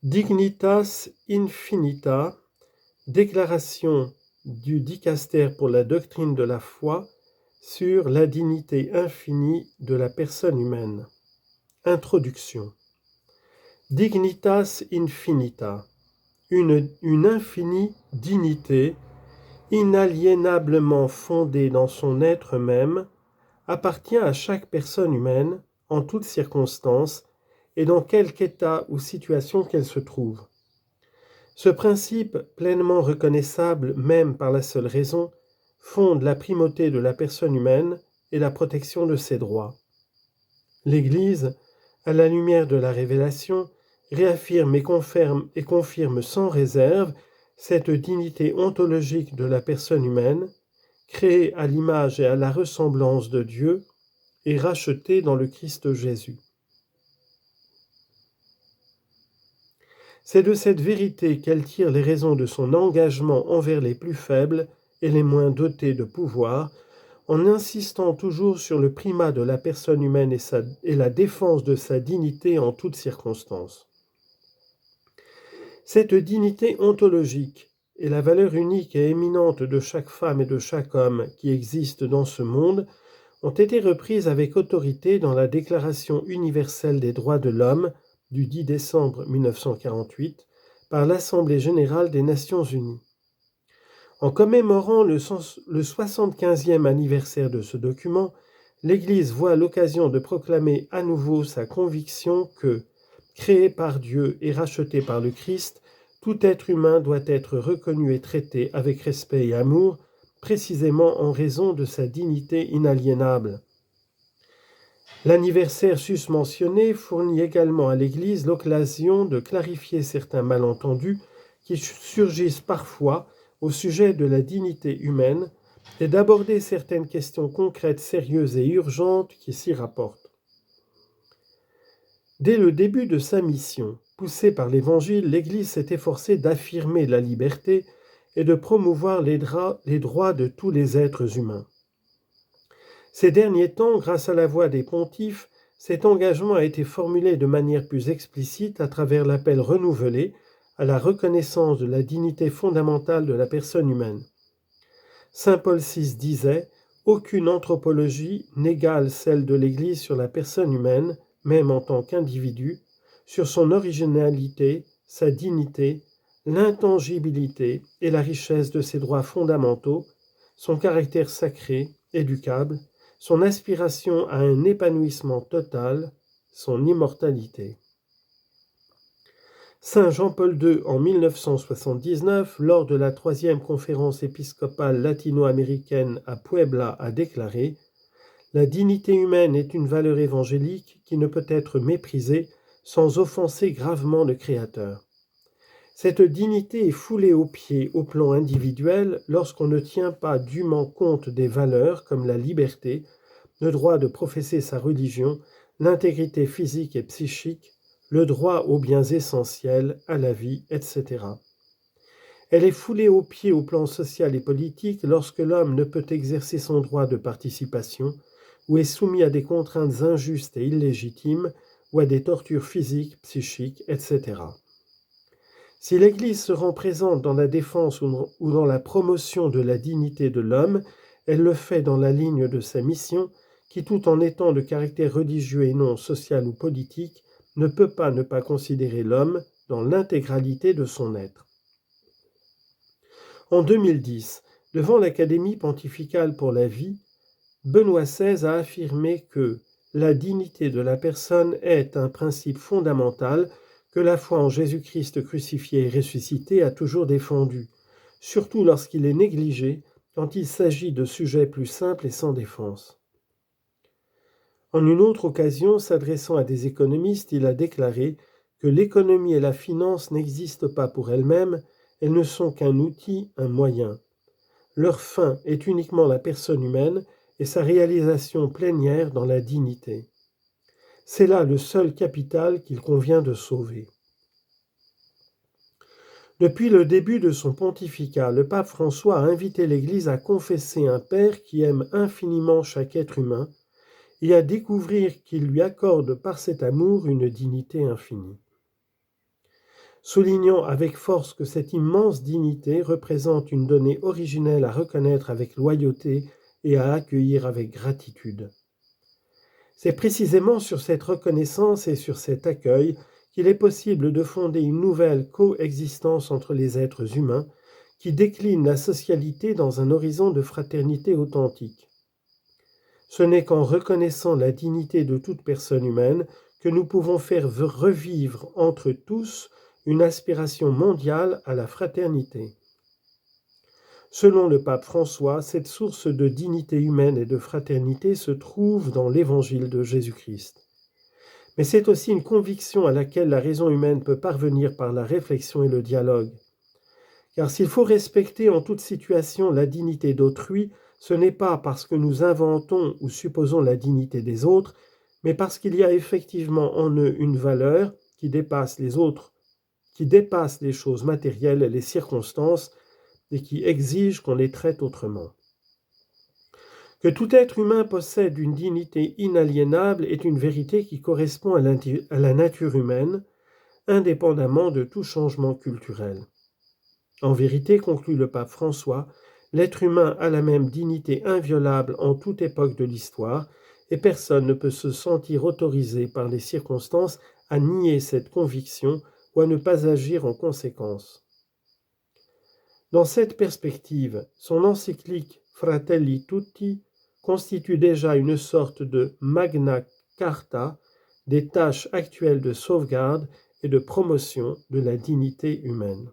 Dignitas Infinita, déclaration du Dicaster pour la doctrine de la foi sur la dignité infinie de la personne humaine. Introduction. Dignitas Infinita, une infinie dignité, inaliénablement fondée dans son être même, appartient à chaque personne humaine, en toutes circonstances, et dans quelque état ou situation qu'elle se trouve. Ce principe, pleinement reconnaissable même par la seule raison, fonde la primauté de la personne humaine et la protection de ses droits. L'Église, à la lumière de la révélation, réaffirme et confirme sans réserve cette dignité ontologique de la personne humaine, créée à l'image et à la ressemblance de Dieu et rachetée dans le Christ Jésus. C'est de cette vérité qu'elle tire les raisons de son engagement envers les plus faibles et les moins dotés de pouvoir, en insistant toujours sur le primat de la personne humaine et la défense de sa dignité en toutes circonstances. Cette dignité ontologique et la valeur unique et éminente de chaque femme et de chaque homme qui existe dans ce monde ont été reprises avec autorité dans la Déclaration universelle des droits de l'homme du 10 décembre 1948 par l'Assemblée générale des Nations unies. En commémorant le 75e anniversaire de ce document, l'Église voit l'occasion de proclamer à nouveau sa conviction que, créé par Dieu et racheté par le Christ, tout être humain doit être reconnu et traité avec respect et amour, précisément en raison de sa dignité inaliénable. L'anniversaire susmentionné fournit également à l'Église l'occasion de clarifier certains malentendus qui surgissent parfois au sujet de la dignité humaine et d'aborder certaines questions concrètes, sérieuses et urgentes qui s'y rapportent. Dès le début de sa mission, poussée par l'Évangile, l'Église s'est efforcée d'affirmer la liberté et de promouvoir les droits de tous les êtres humains. Ces derniers temps, grâce à la voix des pontifes, cet engagement a été formulé de manière plus explicite à travers l'appel renouvelé à la reconnaissance de la dignité fondamentale de la personne humaine. Saint Paul VI disait « Aucune anthropologie n'égale celle de l'Église sur la personne humaine, même en tant qu'individu, sur son originalité, sa dignité, l'intangibilité et la richesse de ses droits fondamentaux, son caractère sacré, éducable, son aspiration à un épanouissement total, son immortalité. » Saint Jean-Paul II, en 1979, lors de la 3e conférence épiscopale latino-américaine à Puebla, a déclaré « La dignité humaine est une valeur évangélique qui ne peut être méprisée sans offenser gravement le Créateur. Cette dignité est foulée aux pieds au plan individuel lorsqu'on ne tient pas dûment compte des valeurs comme la liberté, le droit de professer sa religion, l'intégrité physique et psychique, le droit aux biens essentiels, à la vie, etc. Elle est foulée aux pieds au plan social et politique lorsque l'homme ne peut exercer son droit de participation ou est soumis à des contraintes injustes et illégitimes ou à des tortures physiques, psychiques, etc. Si l'Église se rend présente dans la défense ou dans la promotion de la dignité de l'homme, elle le fait dans la ligne de sa mission qui, tout en étant de caractère religieux et non social ou politique, ne peut pas ne pas considérer l'homme dans l'intégralité de son être. En 2010, devant l'Académie pontificale pour la vie, Benoît XVI a affirmé que la dignité de la personne est un principe fondamental que la foi en Jésus-Christ crucifié et ressuscité a toujours défendu, surtout lorsqu'il est négligé, quand il s'agit de sujets plus simples et sans défense. En une autre occasion, s'adressant à des économistes, il a déclaré que l'économie et la finance n'existent pas pour elles-mêmes, elles ne sont qu'un outil, un moyen. Leur fin est uniquement la personne humaine et sa réalisation plénière dans la dignité. C'est là le seul capital qu'il convient de sauver. Depuis le début de son pontificat, le pape François a invité l'Église à confesser un Père qui aime infiniment chaque être humain et à découvrir qu'il lui accorde par cet amour une dignité infinie. soulignant avec force que cette immense dignité représente une donnée originelle à reconnaître avec loyauté et à accueillir avec gratitude. C'est précisément sur cette reconnaissance et sur cet accueil qu'il est possible de fonder une nouvelle coexistence entre les êtres humains qui décline la socialité dans un horizon de fraternité authentique. Ce n'est qu'en reconnaissant la dignité de toute personne humaine que nous pouvons faire revivre entre tous une aspiration mondiale à la fraternité. Selon le pape François, cette source de dignité humaine et de fraternité se trouve dans l'évangile de Jésus-Christ. Mais c'est aussi une conviction à laquelle la raison humaine peut parvenir par la réflexion et le dialogue. Car s'il faut respecter en toute situation la dignité d'autrui, ce n'est pas parce que nous inventons ou supposons la dignité des autres, mais parce qu'il y a effectivement en eux une valeur qui dépasse les autres, qui dépasse les choses matérielles et les circonstances, et qui exige qu'on les traite autrement. Que tout être humain possède une dignité inaliénable est une vérité qui correspond à la nature humaine, indépendamment de tout changement culturel. En vérité, conclut le pape François, l'être humain a la même dignité inviolable en toute époque de l'histoire, et personne ne peut se sentir autorisé par les circonstances à nier cette conviction ou à ne pas agir en conséquence. Dans cette perspective, son encyclique Fratelli Tutti constitue déjà une sorte de Magna Carta des tâches actuelles de sauvegarde et de promotion de la dignité humaine.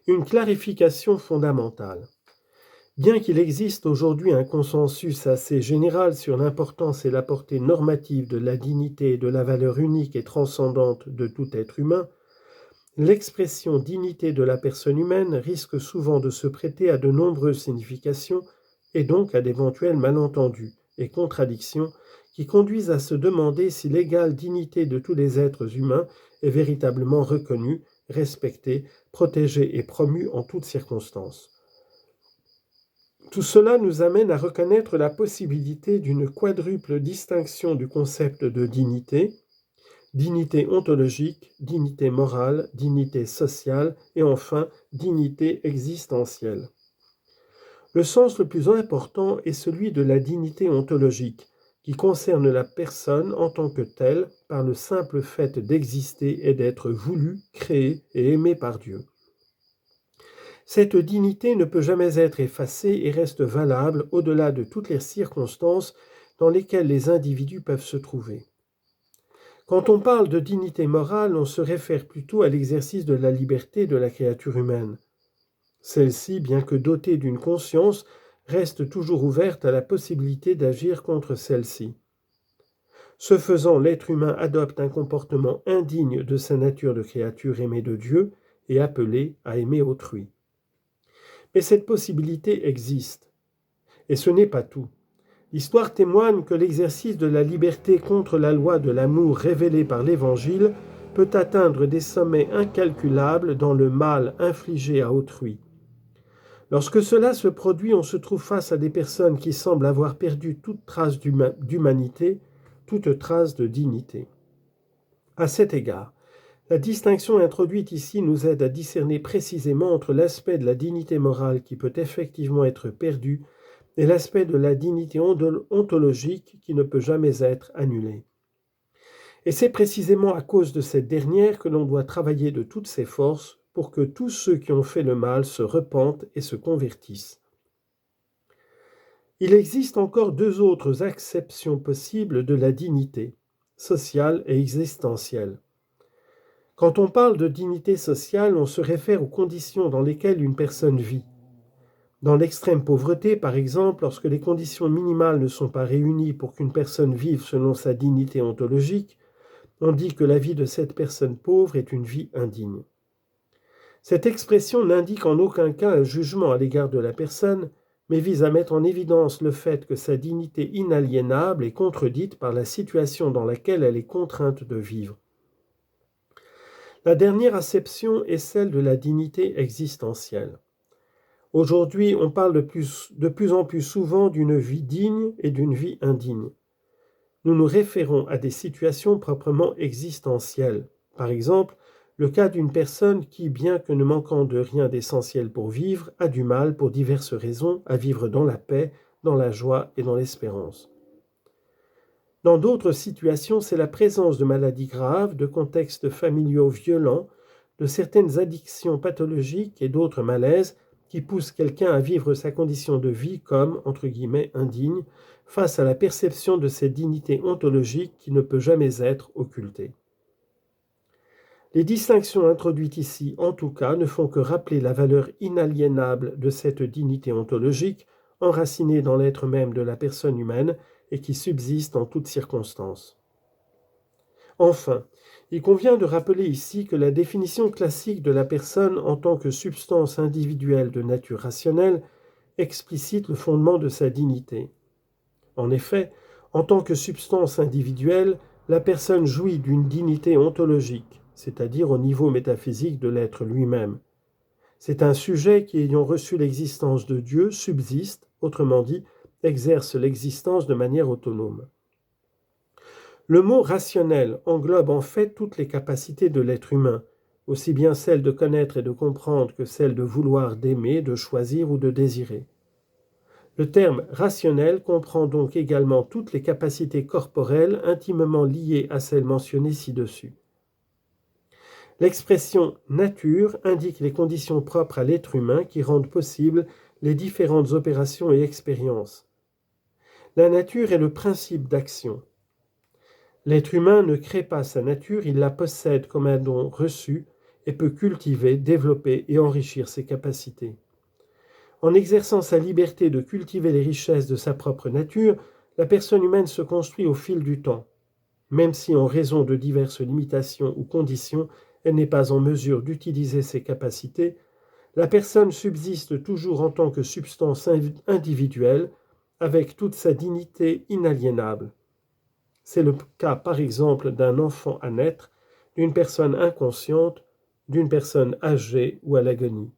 Une clarification fondamentale. Bien qu'il existe aujourd'hui un consensus assez général sur l'importance et la portée normative de la dignité et de la valeur unique et transcendante de tout être humain, l'expression dignité de la personne humaine risque souvent de se prêter à de nombreuses significations et donc à d'éventuels malentendus et contradictions qui conduisent à se demander si l'égale dignité de tous les êtres humains est véritablement reconnue, respectée, protégée et promue en toutes circonstances. Tout cela nous amène à reconnaître la possibilité d'une quadruple distinction du concept de dignité, dignité ontologique, dignité morale, dignité sociale et enfin dignité existentielle. Le sens le plus important est celui de la dignité ontologique, qui concerne la personne en tant que telle par le simple fait d'exister et d'être voulu, créé et aimé par Dieu. Cette dignité ne peut jamais être effacée et reste valable au-delà de toutes les circonstances dans lesquelles les individus peuvent se trouver. Quand on parle de dignité morale, on se réfère plutôt à l'exercice de la liberté de la créature humaine. Celle-ci, bien que dotée d'une conscience, reste toujours ouverte à la possibilité d'agir contre celle-ci. Ce faisant, l'être humain adopte un comportement indigne de sa nature de créature aimée de Dieu et appelée à aimer autrui. Mais cette possibilité existe. Et ce n'est pas tout. L'histoire témoigne que l'exercice de la liberté contre la loi de l'amour révélée par l'Évangile peut atteindre des sommets incalculables dans le mal infligé à autrui. Lorsque cela se produit, on se trouve face à des personnes qui semblent avoir perdu toute trace d'humanité, toute trace de dignité. À cet égard, la distinction introduite ici nous aide à discerner précisément entre l'aspect de la dignité morale qui peut effectivement être perdu et l'aspect de la dignité ontologique qui ne peut jamais être annulée. Et c'est précisément à cause de cette dernière que l'on doit travailler de toutes ses forces pour que tous ceux qui ont fait le mal se repentent et se convertissent. Il existe encore deux autres acceptions possibles de la dignité, sociale et existentielle. Quand on parle de dignité sociale, on se réfère aux conditions dans lesquelles une personne vit. Dans l'extrême pauvreté, par exemple, lorsque les conditions minimales ne sont pas réunies pour qu'une personne vive selon sa dignité ontologique, on dit que la vie de cette personne pauvre est une vie indigne. Cette expression n'indique en aucun cas un jugement à l'égard de la personne, mais vise à mettre en évidence le fait que sa dignité inaliénable est contredite par la situation dans laquelle elle est contrainte de vivre. La dernière acception est celle de la dignité existentielle. Aujourd'hui, on parle de plus en plus souvent d'une vie digne et d'une vie indigne. Nous nous référons à des situations proprement existentielles. Par exemple, le cas d'une personne qui, bien que ne manquant de rien d'essentiel pour vivre, a du mal, pour diverses raisons, à vivre dans la paix, dans la joie et dans l'espérance. Dans d'autres situations, c'est la présence de maladies graves, de contextes familiaux violents, de certaines addictions pathologiques et d'autres malaises qui poussent quelqu'un à vivre sa condition de vie comme, entre guillemets, indigne, face à la perception de cette dignité ontologique qui ne peut jamais être occultée. Les distinctions introduites ici, en tout cas, ne font que rappeler la valeur inaliénable de cette dignité ontologique, enracinée dans l'être même de la personne humaine et qui subsiste en toutes circonstances. Enfin, il convient de rappeler ici que la définition classique de la personne en tant que substance individuelle de nature rationnelle explicite le fondement de sa dignité. En effet, en tant que substance individuelle, la personne jouit d'une dignité ontologique, c'est-à-dire au niveau métaphysique de l'être lui-même. C'est un sujet qui, ayant reçu l'existence de Dieu, subsiste, autrement dit, exerce l'existence de manière autonome. Le mot rationnel englobe en fait toutes les capacités de l'être humain, aussi bien celles de connaître et de comprendre que celles de vouloir, d'aimer, de choisir ou de désirer. Le terme rationnel comprend donc également toutes les capacités corporelles intimement liées à celles mentionnées ci-dessus. L'expression nature indique les conditions propres à l'être humain qui rendent possibles les différentes opérations et expériences. La nature est le principe d'action. L'être humain ne crée pas sa nature, il la possède comme un don reçu et peut cultiver, développer et enrichir ses capacités. En exerçant sa liberté de cultiver les richesses de sa propre nature, la personne humaine se construit au fil du temps, même si en raison de diverses limitations ou conditions, elle n'est pas en mesure d'utiliser ses capacités, la personne subsiste toujours en tant que substance individuelle, avec toute sa dignité inaliénable. C'est le cas par exemple d'un enfant à naître, d'une personne inconsciente, d'une personne âgée ou à l'agonie.